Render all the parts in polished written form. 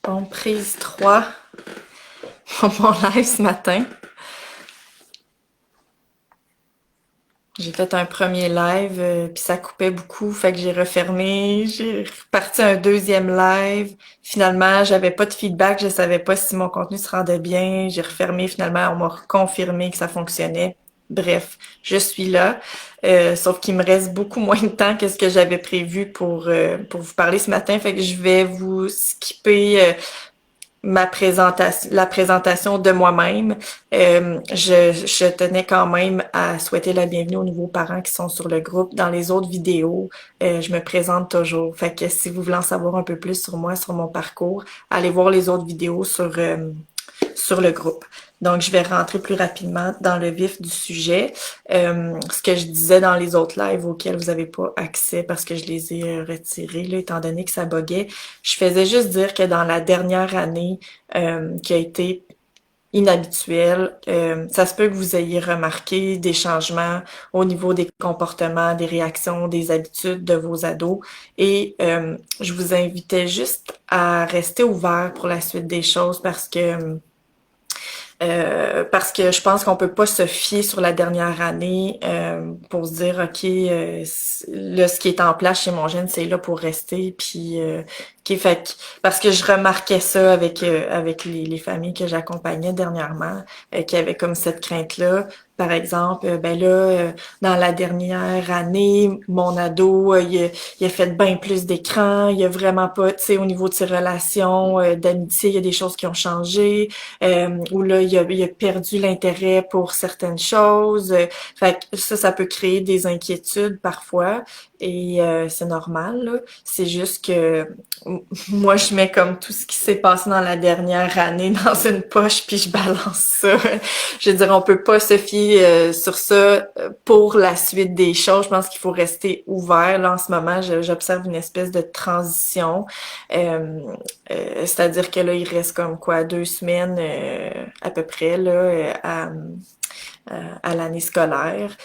Bon, prise 3 pour mon live ce matin. J'ai fait un premier live, puis ça coupait beaucoup, fait que j'ai refermé. J'ai reparti un deuxième live. Finalement, j'avais pas de feedback, je savais pas si mon contenu se rendait bien. J'ai refermé, finalement, on m'a confirmé que ça fonctionnait. Bref, je suis là, sauf qu'il me reste beaucoup moins de temps que ce que j'avais prévu pour vous parler ce matin, fait que je vais vous skipper la présentation de moi-même. Je tenais quand même à souhaiter la bienvenue aux nouveaux parents qui sont sur le groupe. Dans les autres vidéos, je me présente toujours. Fait que si vous voulez en savoir un peu plus sur moi, sur mon parcours, allez voir les autres vidéos sur le groupe. Donc, je vais rentrer plus rapidement dans le vif du sujet. Ce que je disais dans les autres lives auxquels vous n'avez pas accès parce que je les ai retirés, là, étant donné que ça buguait, je faisais juste dire que dans la dernière année qui a été inhabituelle, ça se peut que vous ayez remarqué des changements au niveau des comportements, des réactions, des habitudes de vos ados. Et je vous invitais juste à rester ouvert pour la suite des choses parce que je pense qu'on peut pas se fier sur la dernière année pour se dire ok là ce qui est en place chez mon jeune c'est là pour rester puis ok fait parce que je remarquais ça avec les familles que j'accompagnais dernièrement qui avaient comme cette crainte là par exemple ben là dans la dernière année mon ado il a fait bien plus d'écran il a vraiment pas tu sais au niveau de ses relations d'amitié il y a des choses qui ont changé où là, il a perdu l'intérêt pour certaines choses. Fait que ça peut créer des inquiétudes parfois et c'est normal, là. C'est juste que moi, je mets comme tout ce qui s'est passé dans la dernière année dans une poche puis je balance ça. Je veux dire, on peut pas se fier sur ça pour la suite des choses. Je pense qu'il faut rester ouvert. Là, en ce moment, j'observe une espèce de transition. Euh, C'est-à-dire que là, il reste comme quoi 2 semaines à peu près là à l'année scolaire.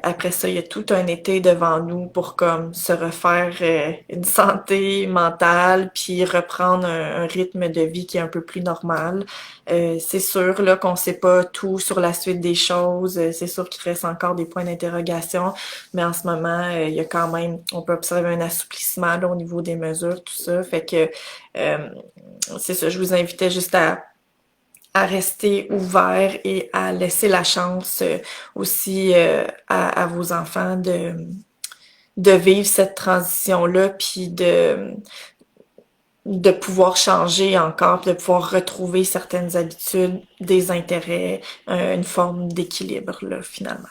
Après ça, il y a tout un été devant nous pour comme se refaire une santé mentale, puis reprendre un rythme de vie qui est un peu plus normal. C'est sûr là qu'on sait pas tout sur la suite des choses. C'est sûr qu'il reste encore des points d'interrogation, mais en ce moment, il y a quand même, on peut observer un assouplissement là, au niveau des mesures, tout ça. Fait que euh, c'est ça, je vous invitais juste à rester ouvert et à laisser la chance aussi à vos enfants de vivre cette transition-là, puis de pouvoir changer encore, puis de pouvoir retrouver certaines habitudes, des intérêts, une forme d'équilibre, là, finalement.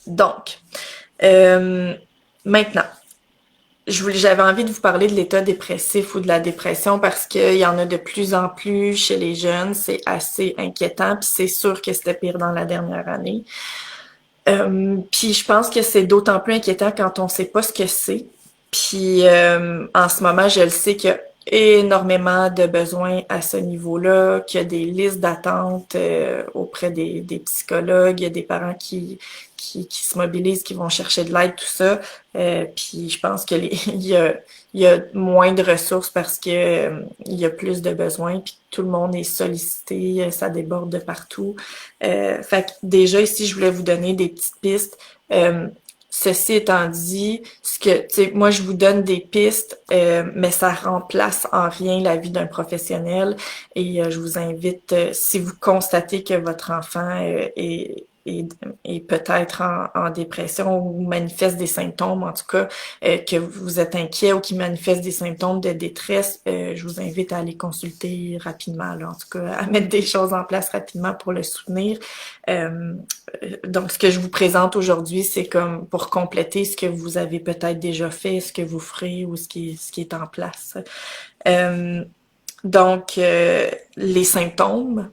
Donc, euh, maintenant, j'avais envie de vous parler de l'état dépressif ou de la dépression parce qu'il y en a de plus en plus chez les jeunes. C'est assez inquiétant, puis c'est sûr que c'était pire dans la dernière année. Puis je pense que c'est d'autant plus inquiétant quand on sait pas ce que c'est. Puis en ce moment, je le sais qu'il y a énormément de besoins à ce niveau-là, qu'il y a des listes d'attente auprès des psychologues, il y a des parents qui se mobilisent, qui vont chercher de l'aide, tout ça. Puis je pense que il y a moins de ressources parce que il y a plus de besoins, puis tout le monde est sollicité, ça déborde de partout. Fait que déjà ici, je voulais vous donner des petites pistes. Euh, Ceci étant dit, tu sais, moi je vous donne des pistes, mais ça remplace en rien la vie d'un professionnel. Et je vous invite, si vous constatez que votre enfant est peut-être en dépression ou manifeste des symptômes, en tout cas, que vous êtes inquiet ou qui manifeste des symptômes de détresse, je vous invite à aller consulter rapidement, là, en tout cas, à mettre des choses en place rapidement pour le soutenir. Euh, donc, ce que je vous présente aujourd'hui, c'est comme pour compléter ce que vous avez peut-être déjà fait, ce que vous ferez ou ce qui est en place. Euh, les symptômes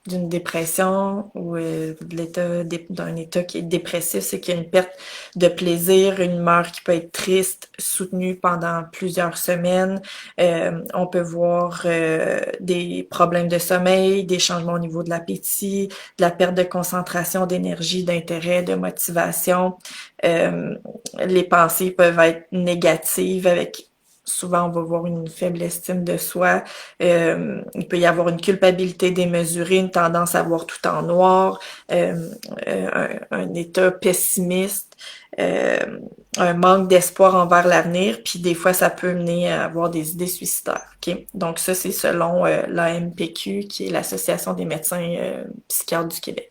d'une dépression ou d'un état qui est dépressif, c'est qu'il y a une perte de plaisir, une humeur qui peut être triste, soutenue pendant plusieurs semaines. On peut voir des problèmes de sommeil, des changements au niveau de l'appétit, de la perte de concentration, d'énergie, d'intérêt, de motivation. Euh, les pensées peuvent être négatives avec souvent on va voir une faible estime de soi, il peut y avoir une culpabilité démesurée, une tendance à voir tout en noir, un état pessimiste, euh, un manque d'espoir envers l'avenir, puis des fois ça peut mener à avoir des idées suicidaires. Okay? Donc ça c'est selon l'AMPQ, qui est l'Association des médecins psychiatres du Québec.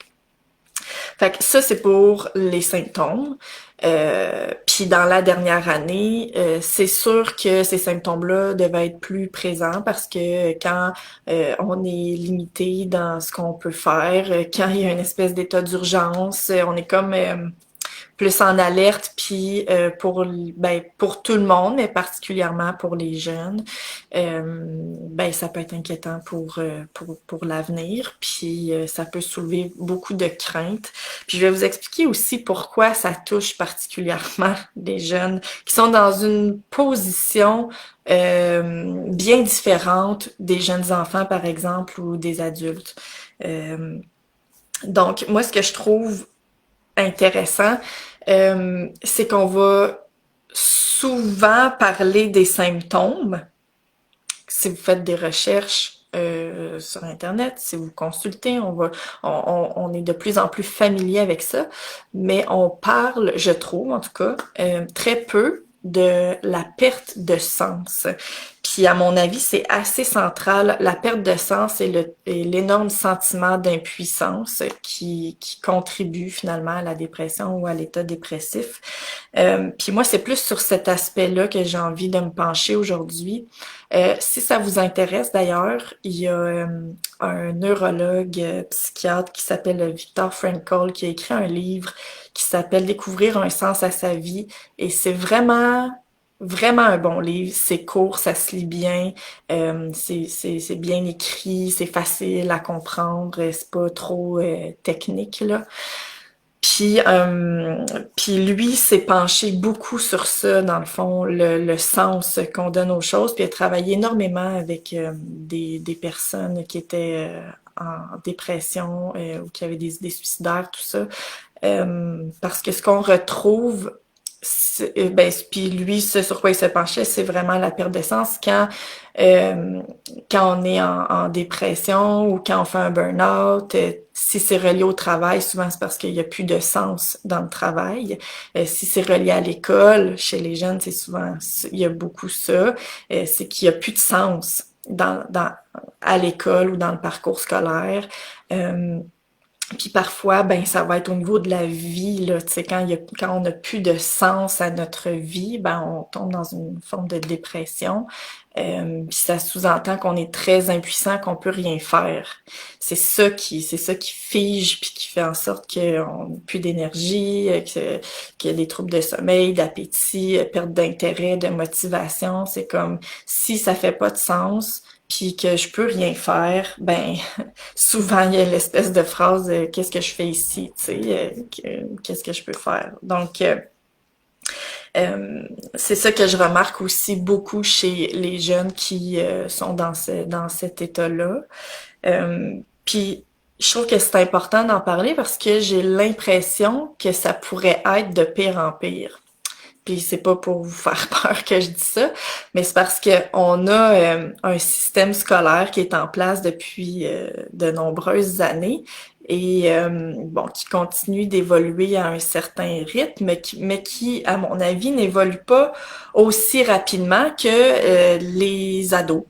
Fait que ça, c'est pour les symptômes. Puis dans la dernière année, c'est sûr que ces symptômes-là devaient être plus présents parce que quand on est limité dans ce qu'on peut faire, quand il y a une espèce d'état d'urgence, on est comme plus en alerte, puis pour tout le monde, mais particulièrement pour les jeunes, ça peut être inquiétant pour l'avenir, puis ça peut soulever beaucoup de craintes. Puis je vais vous expliquer aussi pourquoi ça touche particulièrement les jeunes qui sont dans une position bien différente des jeunes enfants, par exemple, ou des adultes. Donc, moi, ce que je trouve intéressant, c'est qu'on va souvent parler des symptômes. Si vous faites des recherches sur Internet, si vous consultez, on est de plus en plus familier avec ça, mais on parle, je trouve en tout cas, très peu de la perte de sens. Puis à mon avis, c'est assez central. La perte de sens et l'énorme sentiment d'impuissance qui contribue finalement à la dépression ou à l'état dépressif. Puis moi, c'est plus sur cet aspect-là que j'ai envie de me pencher aujourd'hui. Si ça vous intéresse d'ailleurs, il y a un neurologue psychiatre qui s'appelle Viktor Frankl qui a écrit un livre qui s'appelle Découvrir un sens à sa vie, et c'est vraiment un bon livre. C'est court, ça se lit bien, c'est bien écrit, c'est facile à comprendre, c'est pas trop technique là. Puis lui s'est penché beaucoup sur ça, dans le fond, le sens qu'on donne aux choses, puis il a travaillé énormément avec des personnes qui étaient en dépression ou qui avaient des idées suicidaires, tout ça. Parce que ce qu'on retrouve, puis lui, ce sur quoi il se penchait, c'est vraiment la perte de sens euh, quand on est en dépression ou quand on fait un burn-out. Si c'est relié au travail, souvent c'est parce qu'il n'y a plus de sens dans le travail. Si c'est relié à l'école, chez les jeunes, c'est souvent, il y a beaucoup ça, c'est qu'il n'y a plus de sens à l'école ou dans le parcours scolaire. Puis parfois, ça va être au niveau de la vie, là, tu sais, quand on n'a plus de sens à notre vie, on tombe dans une forme de dépression. Puis ça sous-entend qu'on est très impuissant, qu'on peut rien faire. C'est ça qui fige, puis qui fait en sorte qu'on n'a plus d'énergie, qu'il y a des troubles de sommeil, d'appétit, perte d'intérêt, de motivation. C'est comme si ça fait pas de sens, puis que je peux rien faire, souvent il y a l'espèce de phrase qu'est-ce que je fais ici, tu sais, qu'est-ce que je peux faire. Donc c'est ça que je remarque aussi beaucoup chez les jeunes qui sont dans cet état-là. Puis je trouve que c'est important d'en parler parce que j'ai l'impression que ça pourrait être de pire en pire. Puis c'est pas pour vous faire peur que je dis ça, mais c'est parce que on a un système scolaire qui est en place depuis de nombreuses années et qui continue d'évoluer à un certain rythme, mais qui, à mon avis, n'évolue pas aussi rapidement que les ados.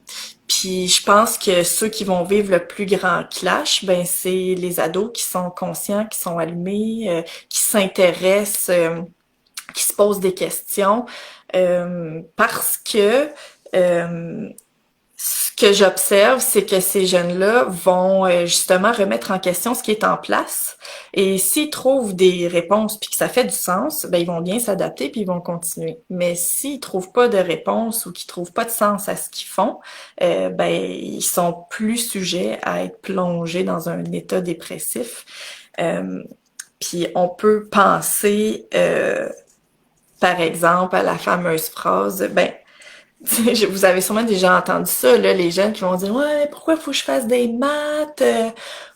Puis je pense que ceux qui vont vivre le plus grand clash, c'est les ados qui sont conscients, qui sont allumés, qui s'intéressent qui se posent des questions parce que ce que j'observe, c'est que ces jeunes-là vont justement remettre en question ce qui est en place, et s'ils trouvent des réponses puis que ça fait du sens, ils vont bien s'adapter puis ils vont continuer. Mais s'ils trouvent pas de réponse ou qu'ils trouvent pas de sens à ce qu'ils font, ils sont plus sujets à être plongés dans un état dépressif. Puis on peut penser par exemple, à la fameuse phrase, vous avez sûrement déjà entendu ça, là, les jeunes qui vont dire ouais, pourquoi faut que je fasse des maths?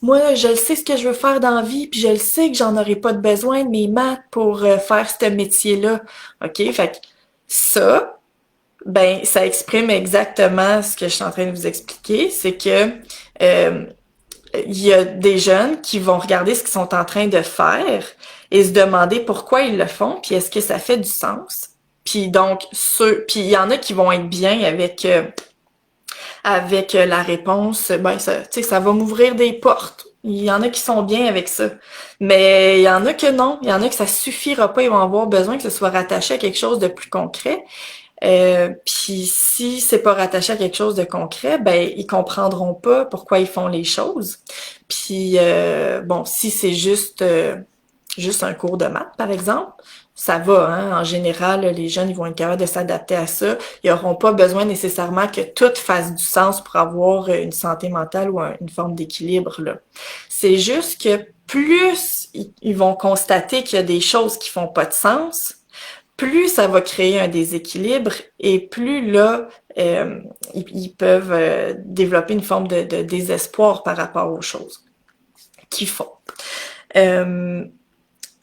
Moi, je le sais ce que je veux faire dans la vie, puis je le sais que j'en aurai pas de besoin de mes maths pour faire ce métier-là. OK? Fait que ça, Ben, ça exprime exactement ce que je suis en train de vous expliquer, c'est que euh, il y a des jeunes qui vont regarder ce qu'ils sont en train de faire et se demander pourquoi ils le font, puis est-ce que ça fait du sens. Puis donc, puis il y en a qui vont être bien avec la réponse, ben ça, tu sais, ça va m'ouvrir des portes. Il y en a qui sont bien avec ça. Mais il y en a que non. Il y en a que ça suffira pas. Ils vont avoir besoin que ce soit rattaché à quelque chose de plus concret. Puis si c'est pas rattaché à quelque chose de concret, ben ils comprendront pas pourquoi ils font les choses. Puis bon, si c'est juste un cours de maths, par exemple, ça va, hein. En général, les jeunes, ils vont être capables de s'adapter à ça. Ils n'auront pas besoin nécessairement que tout fasse du sens pour avoir une santé mentale ou une forme d'équilibre, là. C'est juste que plus ils vont constater qu'il y a des choses qui font pas de sens, plus ça va créer un déséquilibre et plus là, ils peuvent développer une forme de désespoir par rapport aux choses qu'ils font. Euh,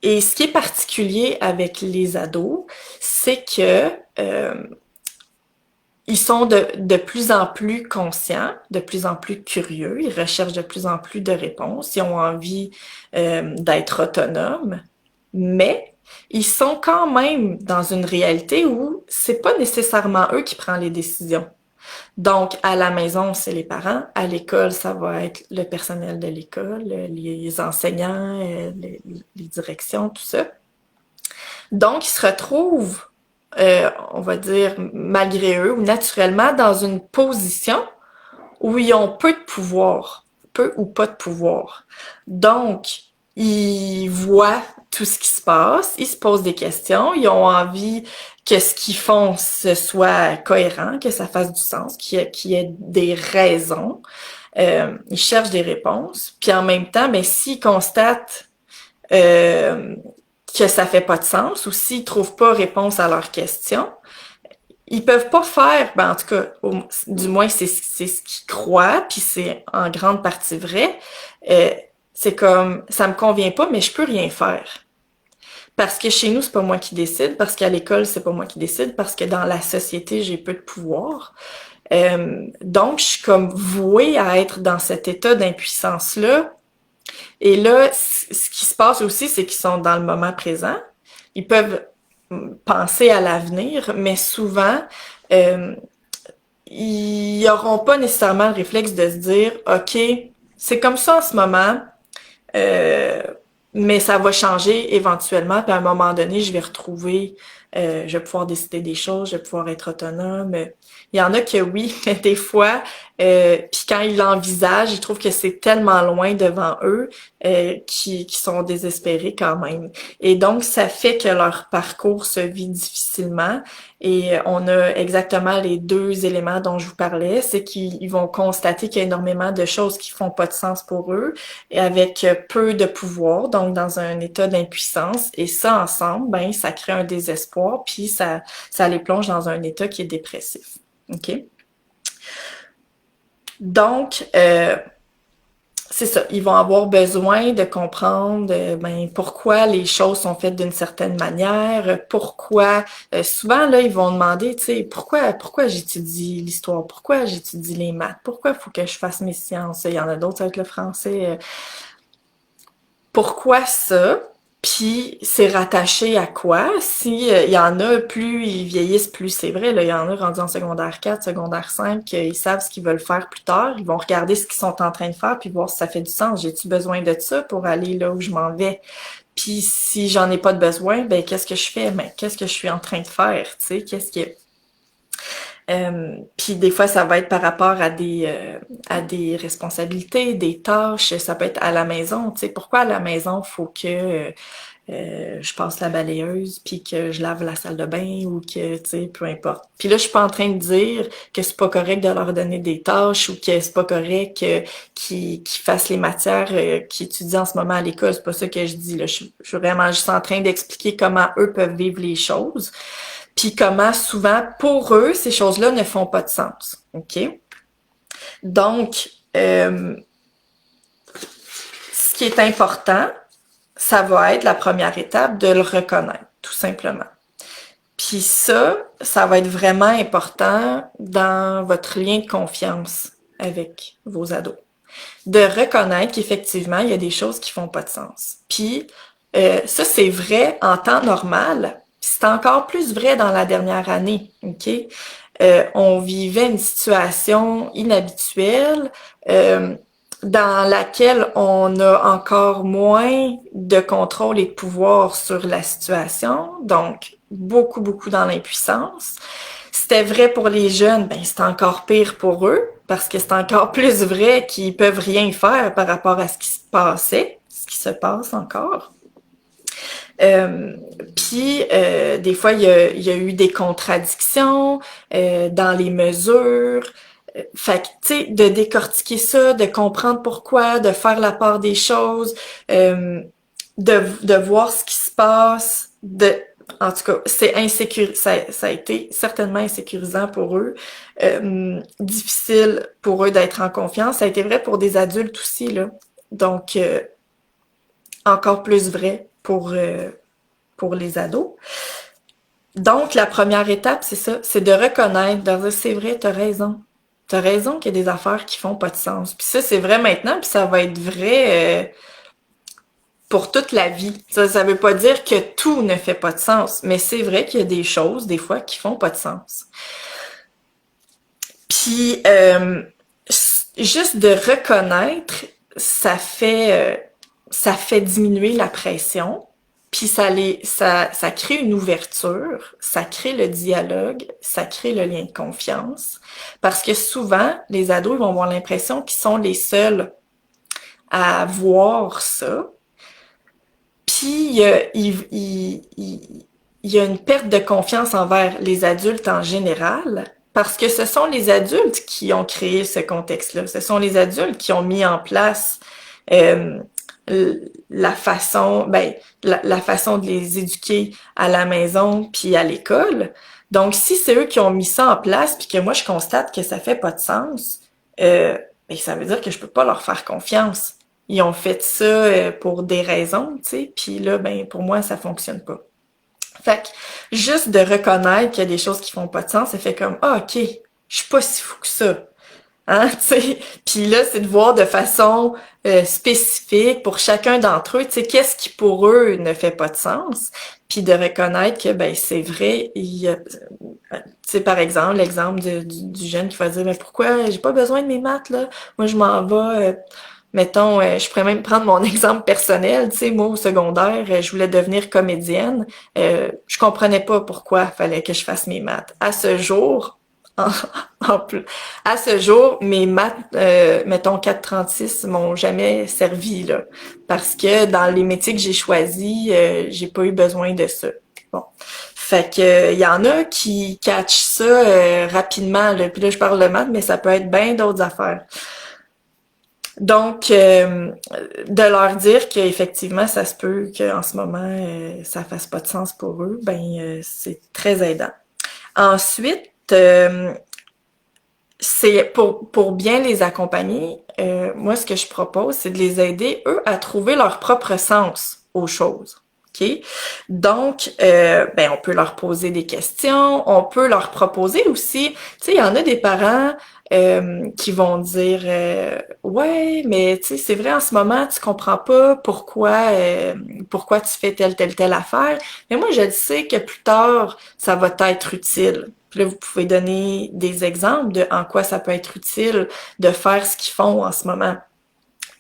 et ce qui est particulier avec les ados, c'est que ils sont de plus en plus conscients, de plus en plus curieux, ils recherchent de plus en plus de réponses, ils ont envie d'être autonomes, mais ils sont quand même dans une réalité où c'est pas nécessairement eux qui prennent les décisions. Donc, à la maison, c'est les parents. À l'école, ça va être le personnel de l'école, les enseignants, les directions, tout ça. Donc, ils se retrouvent, on va dire, malgré eux ou naturellement, dans une position où ils ont peu de pouvoir, peu ou pas de pouvoir. Donc, ils voient tout ce qui se passe, ils se posent des questions, ils ont envie que ce qu'ils font ce soit cohérent, que ça fasse du sens, qu'il y ait des raisons. Ils cherchent des réponses. Puis en même temps, ben s'ils constatent euh, que ça fait pas de sens ou s'ils trouvent pas réponse à leurs questions, ils peuvent pas faire, ben en tout cas, du moins c'est ce qu'ils croient, puis c'est en grande partie vrai. Euh, c'est comme ça me convient pas, mais je peux rien faire. Parce que chez nous, c'est pas moi qui décide, parce qu'à l'école, c'est pas moi qui décide, parce que dans la société, j'ai peu de pouvoir. Donc, je suis comme vouée à être dans cet état d'impuissance-là. Et là, ce qui se passe aussi, c'est qu'ils sont dans le moment présent. Ils peuvent penser à l'avenir, mais souvent, euh, ils n'auront pas nécessairement le réflexe de se dire, OK, c'est comme ça en ce moment, euh, mais ça va changer éventuellement, puis à un moment donné, je vais retrouver, je vais pouvoir décider des choses, je vais pouvoir être autonome. Il y en a que oui, mais des fois, puis quand ils l'envisagent, ils trouvent que c'est tellement loin devant eux qui sont désespérés quand même. Et donc, ça fait que leur parcours se vit difficilement. Et on a exactement les deux éléments dont je vous parlais, c'est qu'ils vont constater qu'il y a énormément de choses qui font pas de sens pour eux, et avec peu de pouvoir, donc dans un état d'impuissance. Et ça, ensemble, ben, ça crée un désespoir, puis ça les plonge dans un état qui est dépressif. OK? Donc, c'est ça, ils vont avoir besoin de comprendre ben, pourquoi les choses sont faites d'une certaine manière, pourquoi souvent là ils vont demander, tu sais, pourquoi j'étudie l'histoire, pourquoi j'étudie les maths, pourquoi il faut que je fasse mes sciences, il y en a d'autres avec le français, pourquoi ça? Puis c'est rattaché à quoi? Si il y en a, plus ils vieillissent, plus c'est vrai. Là, il y en a rendus en secondaire 4, secondaire 5, ils savent ce qu'ils veulent faire plus tard. Ils vont regarder ce qu'ils sont en train de faire, puis voir si ça fait du sens. J'ai-tu besoin de ça pour aller là où je m'en vais? Puis si j'en ai pas de besoin, ben qu'est-ce que je fais? Ben, qu'est-ce que je suis en train de faire? Tu sais, qu'est-ce que puis des fois, ça va être par rapport à des responsabilités, des tâches. Ça peut être à la maison. Tu sais, pourquoi à la maison faut que je passe la balayeuse puis que je lave la salle de bain ou que tu sais, peu importe. Puis là, je suis pas en train de dire que c'est pas correct de leur donner des tâches ou que c'est pas correct qu'ils fassent les matières qu'ils étudient en ce moment à l'école. C'est pas ça que je dis là. Je suis vraiment juste en train d'expliquer comment eux peuvent vivre les choses. Puis comment souvent, pour eux, ces choses-là ne font pas de sens. OK? Donc, ce qui est important, ça va être la première étape de le reconnaître, tout simplement. Puis ça va être vraiment important dans votre lien de confiance avec vos ados. De reconnaître qu'effectivement, il y a des choses qui font pas de sens. Puis ça, c'est vrai en temps normal. C'est encore plus vrai dans la dernière année, OK? On vivait une situation inhabituelle dans laquelle on a encore moins de contrôle et de pouvoir sur la situation, donc beaucoup dans l'impuissance. C'était vrai pour les jeunes, ben c'est encore pire pour eux, parce que c'est encore plus vrai qu'ils peuvent rien faire par rapport à ce qui se passait, ce qui se passe encore. Euh, Puis, des fois, il y a eu des contradictions dans les mesures. Fait que, tu sais, de décortiquer ça, de comprendre pourquoi, de faire la part des choses, de voir ce qui se passe, en tout cas, ça a été certainement insécurisant pour eux, difficile pour eux d'être en confiance. Ça a été vrai pour des adultes aussi, là. Donc, encore plus vrai pour les ados. Donc, la première étape, c'est ça, c'est de reconnaître, de dire, c'est vrai, t'as raison. T'as raison qu'il y a des affaires qui font pas de sens. Puis ça, c'est vrai maintenant, puis ça va être vrai pour toute la vie. Ça veut pas dire que tout ne fait pas de sens, mais c'est vrai qu'il y a des choses, des fois, qui font pas de sens. Puis, juste de reconnaître, ça fait diminuer la pression. Puis ça crée une ouverture, ça crée le dialogue, ça crée le lien de confiance. Parce que souvent, les ados ils vont avoir l'impression qu'ils sont les seuls à voir ça. Puis il y a une perte de confiance envers les adultes en général, parce que ce sont les adultes qui ont créé ce contexte-là. Ce sont les adultes qui ont mis en place euh, la façon, la façon de les éduquer à la maison puis à l'école. Donc, si c'est eux qui ont mis ça en place puis que moi je constate que ça fait pas de sens, ben, ça veut dire que je peux pas leur faire confiance. Ils ont fait ça pour des raisons, tu sais, puis là, ben pour moi ça fonctionne pas. Fait que juste de reconnaître qu'il y a des choses qui font pas de sens, ça fait comme ah ok, je suis pas si fou que ça. Hein, tu sais. Puis là, c'est de voir de façon spécifique pour chacun d'entre eux, tu sais, qu'est-ce qui pour eux ne fait pas de sens, puis de reconnaître que ben c'est vrai, il y a, tu sais, par exemple, l'exemple du jeune qui va dire mais pourquoi j'ai pas besoin de mes maths là, moi je m'en vais. Mettons, je pourrais même prendre mon exemple personnel, tu sais, moi au secondaire, je voulais devenir comédienne, je comprenais pas pourquoi fallait que je fasse mes maths. À ce jour, en, en plus, à ce jour, mes maths, mettons 4,36 m'ont jamais servi là, parce que dans les métiers que j'ai choisis, j'ai pas eu besoin de ça. Bon, fait que il y en a qui catchent ça rapidement. Là. Puis là, je parle de maths, mais ça peut être bien d'autres affaires. Donc, de leur dire qu'effectivement, ça se peut qu'en ce moment, ça fasse pas de sens pour eux, ben c'est très aidant. Ensuite, c'est pour bien les accompagner, moi, ce que je propose, c'est de les aider, eux, à trouver leur propre sens aux choses. OK? Donc, ben, on peut leur poser des questions, on peut leur proposer aussi, tu sais, il y en a des parents qui vont dire ouais, mais tu sais, c'est vrai en ce moment, tu comprends pas pourquoi tu fais telle affaire, mais moi je le sais que plus tard, ça va t'être utile. Puis là, vous pouvez donner des exemples de en quoi ça peut être utile de faire ce qu'ils font en ce moment.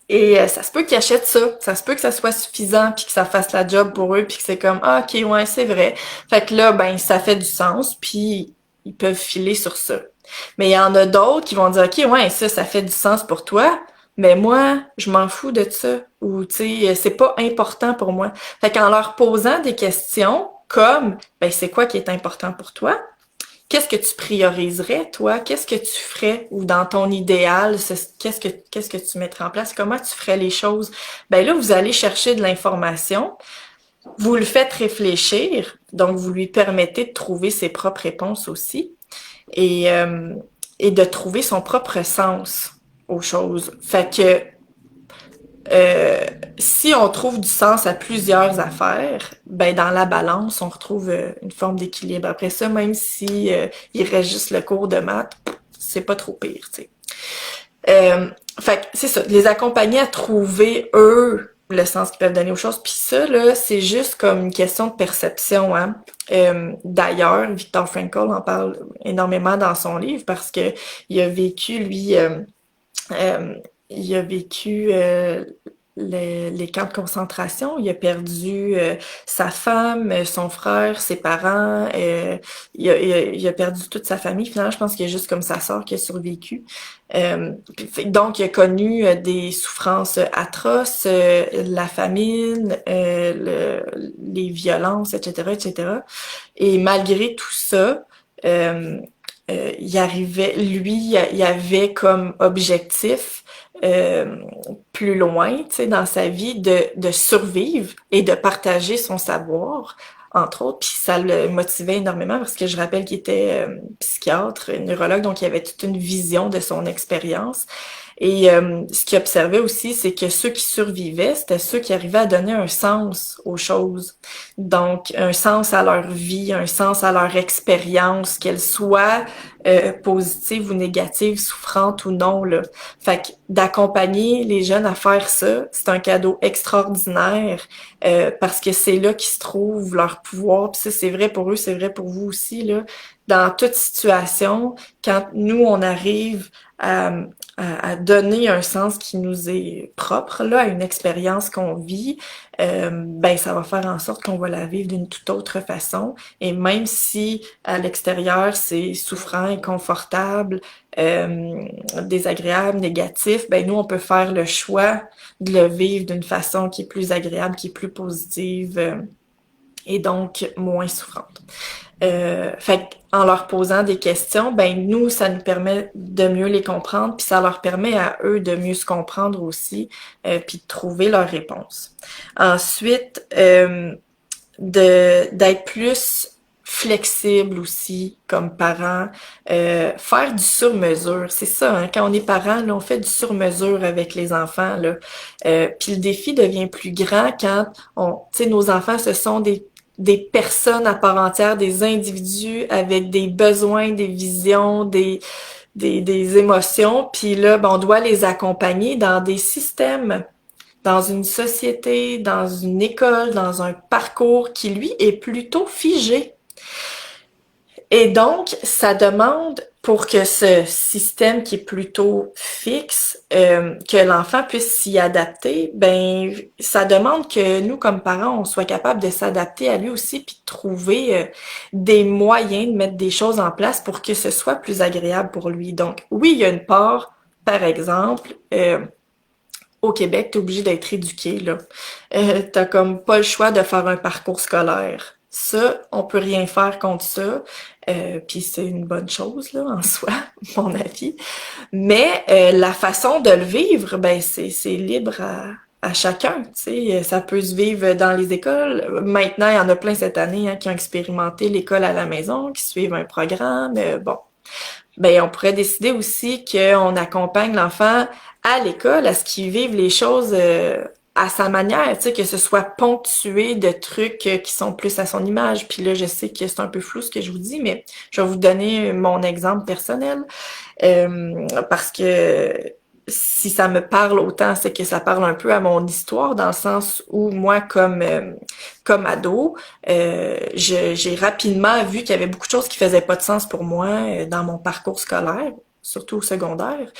Et ça se peut qu'ils achètent ça, ça se peut que ça soit suffisant puis que ça fasse la job pour eux puis que c'est comme ah ok ouais c'est vrai. Fait que là ben ça fait du sens puis ils peuvent filer sur ça. Mais il y en a d'autres qui vont dire ok ouais ça fait du sens pour toi, mais moi je m'en fous de ça ou tu sais c'est pas important pour moi. Fait qu'en leur posant des questions comme ben c'est quoi qui est important pour toi? Qu'est-ce que tu prioriserais, toi? Qu'est-ce que tu ferais? Ou dans ton idéal, qu'est-ce que tu mettrais en place? Comment tu ferais les choses? Ben là, vous allez chercher de l'information, vous le faites réfléchir, donc vous lui permettez de trouver ses propres réponses aussi et, euh, et de trouver son propre sens aux choses. Fait que euh, si on trouve du sens à plusieurs affaires, ben dans la balance, on retrouve une forme d'équilibre. Après ça, même si il reste juste le cours de maths, c'est pas trop pire, tu sais. Fait que c'est ça, les accompagner à trouver, eux, le sens qu'ils peuvent donner aux choses. Puis ça, là, c'est juste comme une question de perception, hein. D'ailleurs, Viktor Frankl en parle énormément dans son livre parce que il a vécu, lui, euh, il a vécu les camps de concentration. Il a perdu sa femme, son frère, ses parents. Il a perdu toute sa famille. Finalement, je pense qu'il y a juste comme sa sœur qui a survécu. Donc, il a connu des souffrances atroces, la famine, les violences, etc., etc. Et malgré tout ça, il arrivait, lui, il avait comme objectif euh, plus loin, tu sais, dans sa vie, de survivre et de partager son savoir, entre autres. Puis ça le motivait énormément parce que je rappelle qu'il était psychiatre, neurologue, donc il avait toute une vision de son expérience. Et ce qu'il observait aussi, c'est que ceux qui survivaient, c'était ceux qui arrivaient à donner un sens aux choses. Donc, un sens à leur vie, un sens à leur expérience, qu'elle soit positive ou négative, souffrante ou non, là. Fait que d'accompagner les jeunes à faire ça, c'est un cadeau extraordinaire parce que c'est là qu'ils se trouvent leur pouvoir. Puis ça, c'est vrai pour eux, c'est vrai pour vous aussi, là. Dans toute situation, quand nous, on arrive à donner un sens qui nous est propre, là, à une expérience qu'on vit, ben ça va faire en sorte qu'on va la vivre d'une toute autre façon. Et même si à l'extérieur c'est souffrant, inconfortable, désagréable, négatif, ben nous on peut faire le choix de le vivre d'une façon qui est plus agréable, qui est plus positive et donc moins souffrante. Fait en leur posant des questions, ben nous, ça nous permet de mieux les comprendre, puis ça leur permet à eux de mieux se comprendre aussi, puis de trouver leurs réponses. Ensuite, d'être plus flexible aussi comme parent, faire du sur-mesure, c'est ça, hein, quand on est parent, là, on fait du sur-mesure avec les enfants, là. Puis le défi devient plus grand quand tu sais, nos enfants, ce sont des personnes à part entière, des individus avec des besoins, des visions, des émotions, puis là, ben, on doit les accompagner dans des systèmes, dans une société, dans une école, dans un parcours qui, lui, est plutôt figé. Et donc, ça demande, pour que ce système qui est plutôt fixe, que l'enfant puisse s'y adapter, ben, ça demande que nous, comme parents, on soit capable de s'adapter à lui aussi, puis de trouver des moyens de mettre des choses en place pour que ce soit plus agréable pour lui. Donc, oui, il y a une part, par exemple, au Québec, t'es obligé d'être éduqué, là. T'as comme pas le choix de faire un parcours scolaire. Ça, on peut rien faire contre ça. Puis c'est une bonne chose, là, en soi, mon avis. Mais la façon de le vivre, ben c'est libre à chacun, tu sais. Ça peut se vivre dans les écoles. Maintenant, il y en a plein cette année hein, qui ont expérimenté l'école à la maison, qui suivent un programme. Bon, ben on pourrait décider aussi qu'on accompagne l'enfant à l'école, à ce qu'il vive les choses à sa manière, tu sais, que ce soit ponctué de trucs qui sont plus à son image. Puis là, je sais que c'est un peu flou ce que je vous dis, mais je vais vous donner mon exemple personnel parce que si ça me parle autant, c'est que ça parle un peu à mon histoire, dans le sens où moi, comme ado, j'ai rapidement vu qu'il y avait beaucoup de choses qui faisaient pas de sens pour moi dans mon parcours scolaire, surtout au secondaire.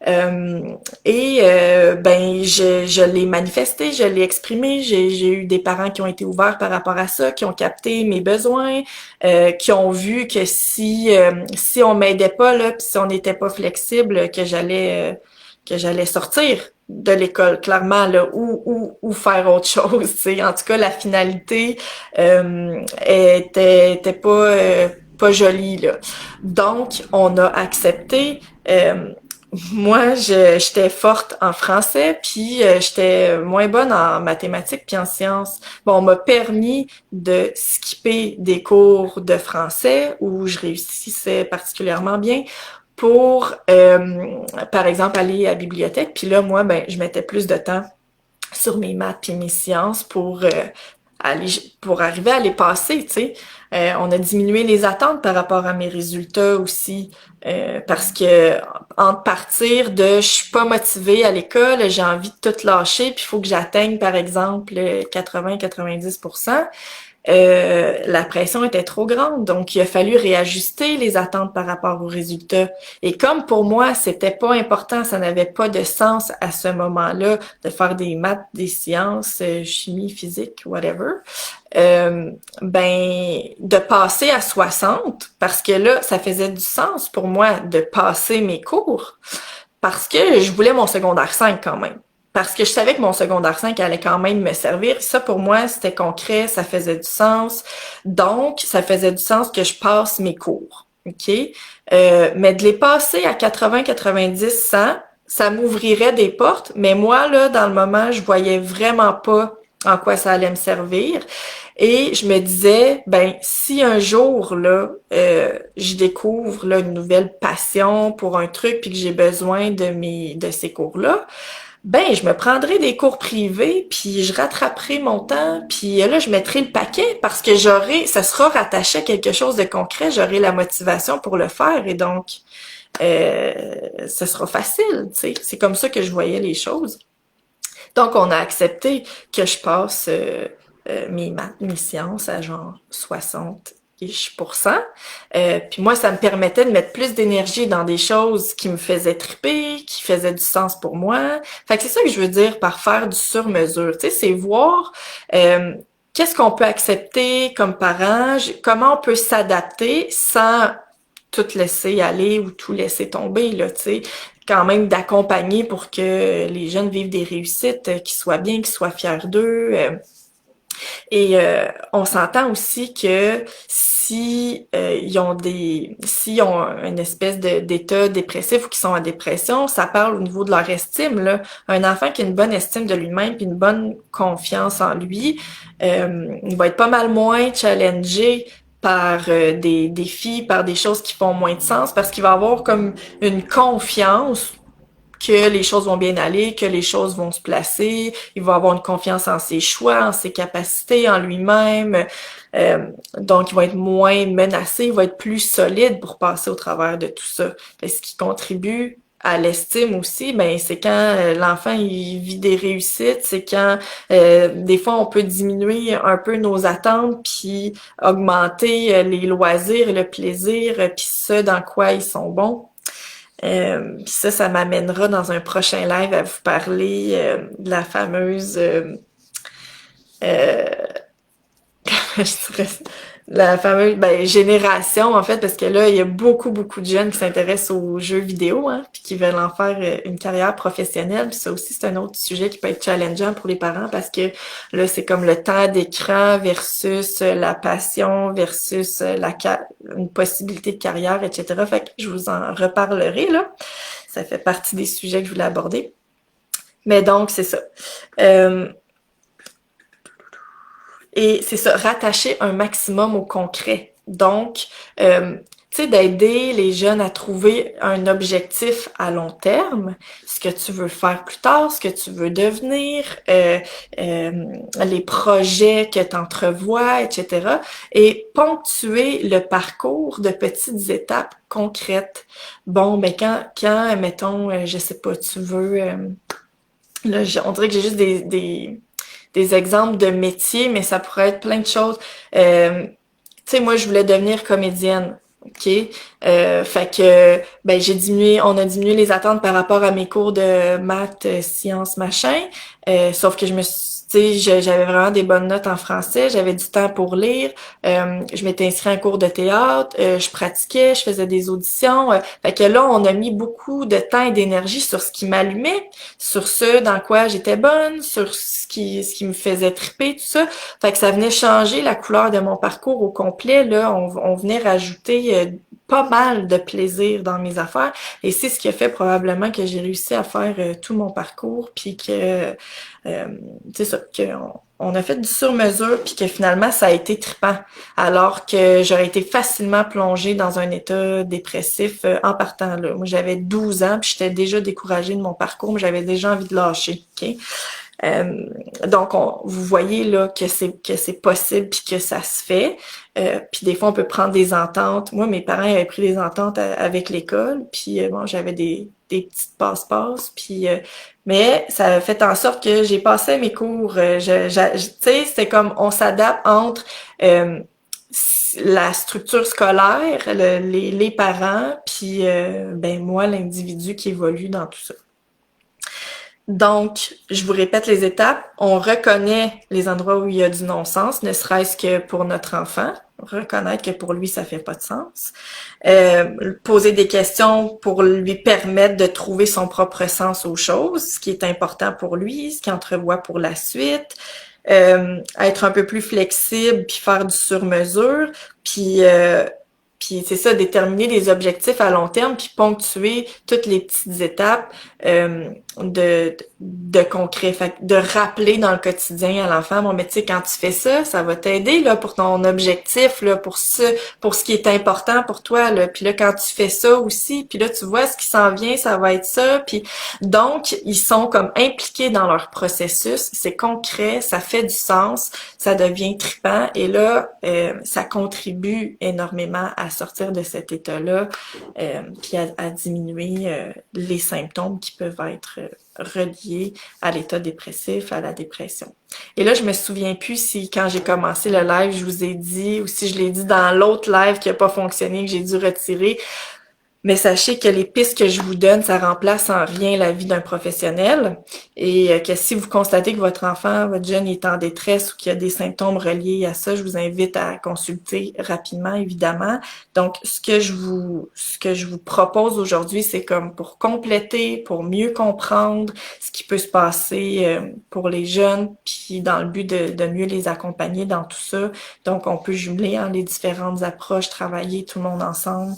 Euh, ben, je l'ai manifesté, je l'ai exprimé. J'ai eu des parents qui ont été ouverts par rapport à ça, qui ont capté mes besoins, qui ont vu que si on m'aidait pas là, puis si on n'était pas flexible, que j'allais sortir de l'école, clairement, là, ou faire autre chose, tu sais. En tout cas, la finalité était pas jolie, là. Donc, on a accepté. Moi, j'étais forte en français, puis j'étais moins bonne en mathématiques puis en sciences. Bon, on m'a permis de skipper des cours de français où je réussissais particulièrement bien pour, par exemple, aller à la bibliothèque. Puis là, moi, ben, je mettais plus de temps sur mes maths puis mes sciences pour arriver à les passer, tu sais. On a diminué les attentes par rapport à mes résultats aussi, parce que entre partir de je suis pas motivée à l'école, j'ai envie de tout lâcher, puis il faut que j'atteigne par exemple 80-90%, la pression était trop grande, donc il a fallu réajuster les attentes par rapport aux résultats. Et comme pour moi, c'était pas important, ça n'avait pas de sens à ce moment-là de faire des maths, des sciences, chimie, physique, whatever, ben de passer à 60, parce que là, ça faisait du sens pour moi de passer mes cours, parce que je voulais mon secondaire 5 quand même. Parce que je savais que mon secondaire 5 allait quand même me servir. Ça, pour moi, c'était concret, ça faisait du sens. Donc, ça faisait du sens que je passe mes cours. OK? Mais de les passer à 80, 90, 100, ça m'ouvrirait des portes. Mais moi, là, dans le moment, je voyais vraiment pas en quoi ça allait me servir. Et je me disais, ben, si un jour, là, je découvre là, une nouvelle passion pour un truc puis que j'ai besoin de ces cours-là, ben, je me prendrai des cours privés, puis je rattraperai mon temps, puis là, je mettrai le paquet parce que ça sera rattaché à quelque chose de concret, j'aurai la motivation pour le faire et donc, ce sera facile, tu sais. C'est comme ça que je voyais les choses. Donc, on a accepté que je passe mes maths, mes sciences à genre 60-ish%. Puis moi, ça me permettait de mettre plus d'énergie dans des choses qui me faisaient triper, qui faisaient du sens pour moi. Fait que c'est ça que je veux dire par faire du sur-mesure. Tu sais, c'est voir qu'est-ce qu'on peut accepter comme parent, comment on peut s'adapter sans tout laisser aller ou tout laisser tomber, là, tu sais, quand même d'accompagner pour que les jeunes vivent des réussites, qu'ils soient bien, qu'ils soient fiers d'eux. Et on s'entend aussi que si s'ils ont une espèce d'état dépressif ou qu'ils sont en dépression, ça parle au niveau de leur estime, là. Un enfant qui a une bonne estime de lui-même puis une bonne confiance en lui, il va être pas mal moins challengé par des défis, par des choses qui font moins de sens, parce qu'il va avoir comme une confiance que les choses vont bien aller, que les choses vont se placer, il va avoir une confiance en ses choix, en ses capacités, en lui-même, donc il va être moins menacé, il va être plus solide pour passer au travers de tout ça. Et ce qui contribue à l'estime aussi, ben c'est quand l'enfant il vit des réussites, c'est quand des fois on peut diminuer un peu nos attentes puis augmenter les loisirs, le plaisir, puis ce dans quoi ils sont bons. Ça m'amènera dans un prochain live à vous parler de la fameuse euh, je dirais, la fameuse génération en fait, parce que là, il y a beaucoup, beaucoup de jeunes qui s'intéressent aux jeux vidéo, hein, puis qui veulent en faire une carrière professionnelle. Puis ça aussi, c'est un autre sujet qui peut être challengeant pour les parents parce que là, c'est comme le temps d'écran versus la passion versus une possibilité de carrière, etc. Fait que je vous en reparlerai, là. Ça fait partie des sujets que je voulais aborder. Mais donc, c'est ça. Et c'est ça, rattacher un maximum au concret. Donc, tu sais, d'aider les jeunes à trouver un objectif à long terme, ce que tu veux faire plus tard, ce que tu veux devenir, les projets que tu entrevois, etc. Et ponctuer le parcours de petites étapes concrètes. Bon, ben quand mettons, je sais pas, tu veux... là, on dirait que j'ai juste des exemples de métiers, mais ça pourrait être plein de choses. Tu sais, moi, je voulais devenir comédienne. OK? Fait que ben on a diminué les attentes par rapport à mes cours de maths, sciences, machin. Sauf que tu sais, j'avais vraiment des bonnes notes en français, j'avais du temps pour lire, je m'étais inscrite à un cours de théâtre, je pratiquais, je faisais des auditions. Fait que là, on a mis beaucoup de temps et d'énergie sur ce qui m'allumait, sur ce dans quoi j'étais bonne, sur ce qui me faisait triper, tout ça. Fait que ça venait changer la couleur de mon parcours au complet. Là, on venait rajouter pas mal de plaisir dans mes affaires. Et c'est ce qui a fait probablement que j'ai réussi à faire tout mon parcours, puis que c'est ça, on a fait du sur-mesure, puis que finalement, ça a été trippant. Alors que j'aurais été facilement plongée dans un état dépressif en partant là. Moi, j'avais 12 ans, puis j'étais déjà découragée de mon parcours, mais j'avais déjà envie de lâcher. OK? Donc, vous voyez là que c'est possible puis que ça se fait. Puis des fois, on peut prendre des ententes. Moi, mes parents avaient pris des ententes avec l'école, puis bon, j'avais des petites passe-passe, puis mais ça a fait en sorte que j'ai passé mes cours. Tu sais, c'était comme on s'adapte entre la structure scolaire, les parents, puis ben moi, l'individu qui évolue dans tout ça. Donc, je vous répète les étapes. On reconnaît les endroits où il y a du non-sens, ne serait-ce que pour notre enfant. Reconnaître que pour lui, ça fait pas de sens. Poser des questions pour lui permettre de trouver son propre sens aux choses, ce qui est important pour lui, ce qu'il entrevoit pour la suite. Être un peu plus flexible, puis faire du sur-mesure, puis c'est ça, déterminer des objectifs à long terme, puis ponctuer toutes les petites étapes de concret. Fait que de rappeler dans le quotidien à l'enfant, bon, mais tu sais, quand tu fais ça, ça va t'aider là pour ton objectif, là, pour ce qui est important pour toi, là. Puis là, quand tu fais ça aussi, puis là, tu vois ce qui s'en vient, ça va être ça. Puis donc, ils sont comme impliqués dans leur processus. C'est concret, ça fait du sens, ça devient trippant, et là, ça contribue énormément à sortir de cet état-là, puis à diminuer les symptômes qui peuvent être reliés à l'état dépressif, à la dépression. Et là, je me souviens plus si quand j'ai commencé le live, je vous ai dit, ou si je l'ai dit dans l'autre live qui a pas fonctionné, que j'ai dû retirer. Mais sachez que les pistes que je vous donne, ça remplace en rien la vie d'un professionnel, et que si vous constatez que votre enfant, votre jeune est en détresse ou qu'il y a des symptômes reliés à ça, je vous invite à consulter rapidement, évidemment. Donc, ce que je vous propose aujourd'hui, c'est comme pour compléter, pour mieux comprendre ce qui peut se passer pour les jeunes, puis dans le but de mieux les accompagner dans tout ça. Donc, on peut jumeler les différentes approches, travailler tout le monde ensemble.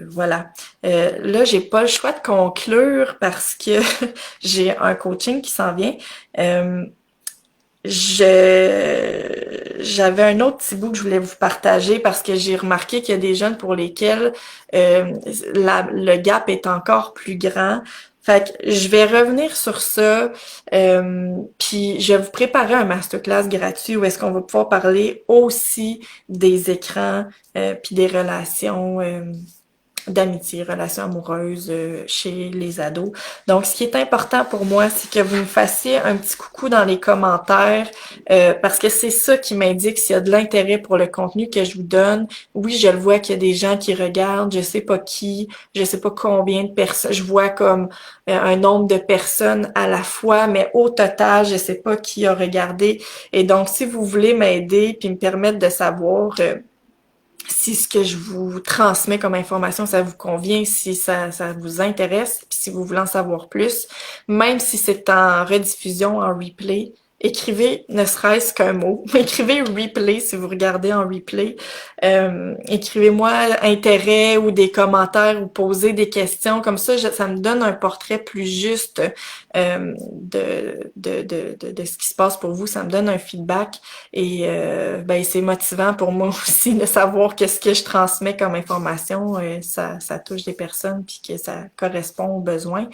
Voilà. Là, j'ai pas le choix de conclure parce que j'ai un coaching qui s'en vient. J'avais un autre petit bout que je voulais vous partager parce que j'ai remarqué qu'il y a des jeunes pour lesquels le gap est encore plus grand. Fait que je vais revenir sur ça, puis je vais vous préparer un masterclass gratuit où est-ce qu'on va pouvoir parler aussi des écrans, puis des relations d'amitié, relations amoureuses chez les ados. Donc, ce qui est important pour moi, c'est que vous me fassiez un petit coucou dans les commentaires, parce que c'est ça qui m'indique s'il y a de l'intérêt pour le contenu que je vous donne. Oui, je le vois qu'il y a des gens qui regardent, je sais pas qui, je sais pas combien de personnes, je vois comme un nombre de personnes à la fois, mais au total, je sais pas qui a regardé. Et donc, si vous voulez m'aider puis me permettre de savoir si ce que je vous transmets comme information, ça vous convient, si ça vous intéresse, puis si vous voulez en savoir plus, même si c'est en rediffusion, en replay, écrivez ne serait-ce qu'un mot. Écrivez replay si vous regardez en replay. Écrivez-moi intérêt ou des commentaires ou posez des questions. Comme ça, ça me donne un portrait plus juste de ce qui se passe pour vous. Ça me donne un feedback, et ben c'est motivant pour moi aussi de savoir qu'est-ce que je transmets comme information. Ça touche des personnes puis que ça correspond aux besoins.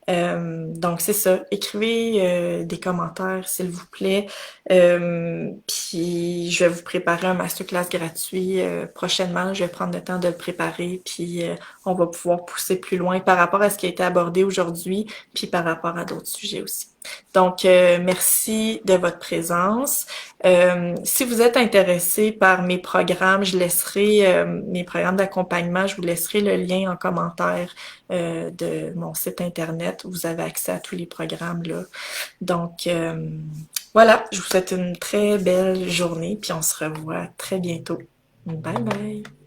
Donc c'est ça. Écrivez des commentaires, s'il vous plaît. Puis je vais vous préparer un masterclass gratuit prochainement. Je vais prendre le temps de le préparer, puis on va pouvoir pousser plus loin par rapport à ce qui a été abordé aujourd'hui, puis par rapport à d'autres sujets aussi. Donc, merci de votre présence. Si vous êtes intéressé par mes programmes, je laisserai mes programmes d'accompagnement, je vous laisserai le lien en commentaire de mon site internet. Vous avez accès à tous les programmes là. Donc, voilà, je vous souhaite une très belle journée, puis on se revoit très bientôt. Bye bye!